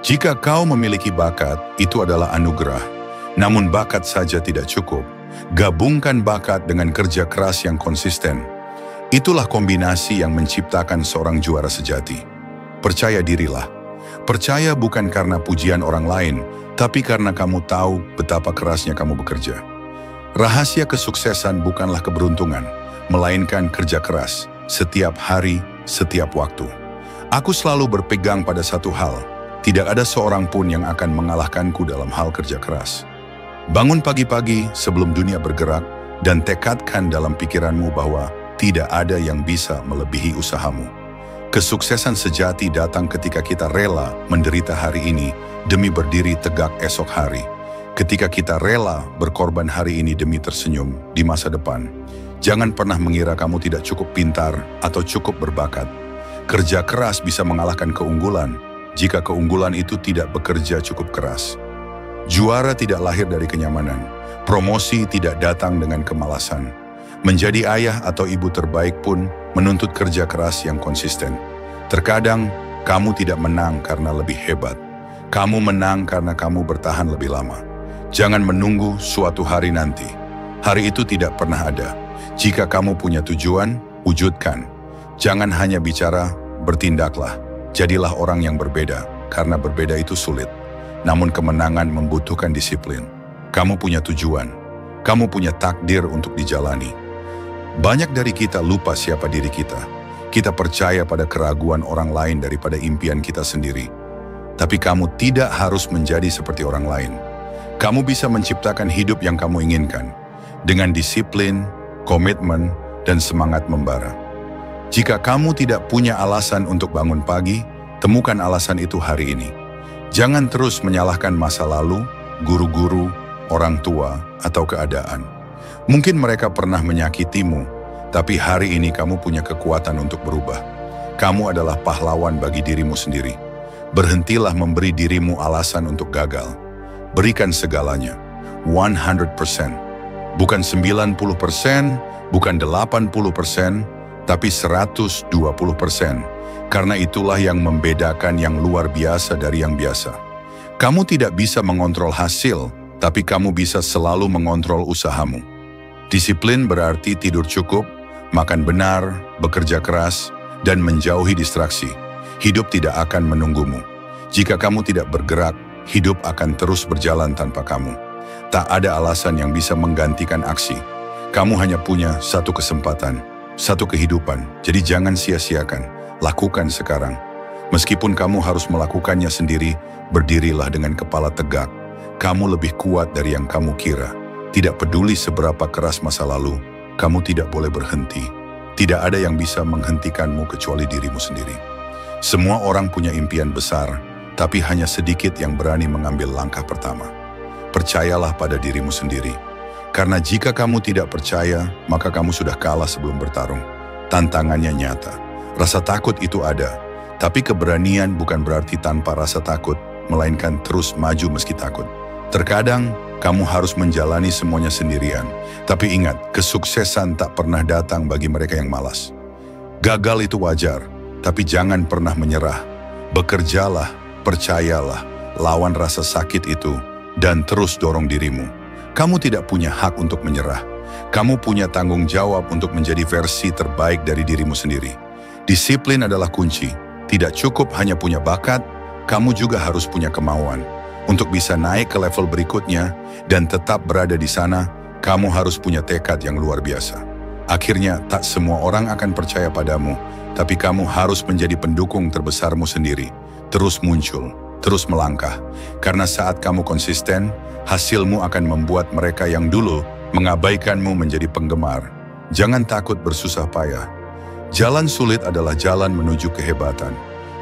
Jika kau memiliki bakat, itu adalah anugerah. Namun bakat saja tidak cukup. Gabungkan bakat dengan kerja keras yang konsisten. Itulah kombinasi yang menciptakan seorang juara sejati. Percaya dirilah. Percaya bukan karena pujian orang lain, tapi karena kamu tahu betapa kerasnya kamu bekerja. Rahasia kesuksesan bukanlah keberuntungan, melainkan kerja keras, setiap hari, setiap waktu. Aku selalu berpegang pada satu hal, tidak ada seorang pun yang akan mengalahkanku dalam hal kerja keras. Bangun pagi-pagi sebelum dunia bergerak dan tekadkan dalam pikiranmu bahwa tidak ada yang bisa melebihi usahamu. Kesuksesan sejati datang ketika kita rela menderita hari ini demi berdiri tegak esok hari. Ketika kita rela berkorban hari ini demi tersenyum di masa depan. Jangan pernah mengira kamu tidak cukup pintar atau cukup berbakat. Kerja keras bisa mengalahkan keunggulan jika keunggulan itu tidak bekerja cukup keras. Juara tidak lahir dari kenyamanan. Promosi tidak datang dengan kemalasan. Menjadi ayah atau ibu terbaik pun menuntut kerja keras yang konsisten. Terkadang kamu tidak menang karena lebih hebat. Kamu menang karena kamu bertahan lebih lama. Jangan menunggu suatu hari nanti. Hari itu tidak pernah ada. Jika kamu punya tujuan, wujudkan. Jangan hanya bicara, bertindaklah. Jadilah orang yang berbeda, karena berbeda itu sulit. Namun kemenangan membutuhkan disiplin. Kamu punya tujuan. Kamu punya takdir untuk dijalani. Banyak dari kita lupa siapa diri kita. Kita percaya pada keraguan orang lain daripada impian kita sendiri. Tapi kamu tidak harus menjadi seperti orang lain. Kamu bisa menciptakan hidup yang kamu inginkan. Dengan disiplin, komitmen, dan semangat membara. Jika kamu tidak punya alasan untuk bangun pagi, temukan alasan itu hari ini. Jangan terus menyalahkan masa lalu, guru-guru, orang tua, atau keadaan. Mungkin mereka pernah menyakitimu, tapi hari ini kamu punya kekuatan untuk berubah. Kamu adalah pahlawan bagi dirimu sendiri. Berhentilah memberi dirimu alasan untuk gagal. Berikan segalanya, 100%. Bukan 90%, bukan 80%, tapi 120%. Karena itulah yang membedakan yang luar biasa dari yang biasa. Kamu tidak bisa mengontrol hasil, tapi kamu bisa selalu mengontrol usahamu. Disiplin berarti tidur cukup, makan benar, bekerja keras, dan menjauhi distraksi. Hidup tidak akan menunggumu. Jika kamu tidak bergerak, hidup akan terus berjalan tanpa kamu. Tak ada alasan yang bisa menggantikan aksi. Kamu hanya punya satu kesempatan, satu kehidupan, jadi jangan sia-siakan. Lakukan sekarang. Meskipun kamu harus melakukannya sendiri, berdirilah dengan kepala tegak. Kamu lebih kuat dari yang kamu kira. Tidak peduli seberapa keras masa lalu, kamu tidak boleh berhenti. Tidak ada yang bisa menghentikanmu kecuali dirimu sendiri. Semua orang punya impian besar, tapi hanya sedikit yang berani mengambil langkah pertama. Percayalah pada dirimu sendiri. Karena jika kamu tidak percaya, maka kamu sudah kalah sebelum bertarung. Tantangannya nyata. Rasa takut itu ada, tapi keberanian bukan berarti tanpa rasa takut, melainkan terus maju meski takut. Terkadang, kamu harus menjalani semuanya sendirian. Tapi ingat, kesuksesan tak pernah datang bagi mereka yang malas. Gagal itu wajar, tapi jangan pernah menyerah. Bekerjalah, percayalah, lawan rasa sakit itu, dan terus dorong dirimu. Kamu tidak punya hak untuk menyerah. Kamu punya tanggung jawab untuk menjadi versi terbaik dari dirimu sendiri. Disiplin adalah kunci. Tidak cukup hanya punya bakat, kamu juga harus punya kemauan. Untuk bisa naik ke level berikutnya dan tetap berada di sana, kamu harus punya tekad yang luar biasa. Akhirnya, tak semua orang akan percaya padamu, tapi kamu harus menjadi pendukung terbesarmu sendiri. Terus muncul, terus melangkah. Karena saat kamu konsisten, hasilmu akan membuat mereka yang dulu mengabaikanmu menjadi penggemar. Jangan takut bersusah payah. Jalan sulit adalah jalan menuju kehebatan.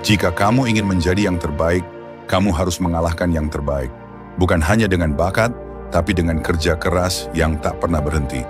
Jika kamu ingin menjadi yang terbaik, kamu harus mengalahkan yang terbaik. Bukan hanya dengan bakat, tapi dengan kerja keras yang tak pernah berhenti.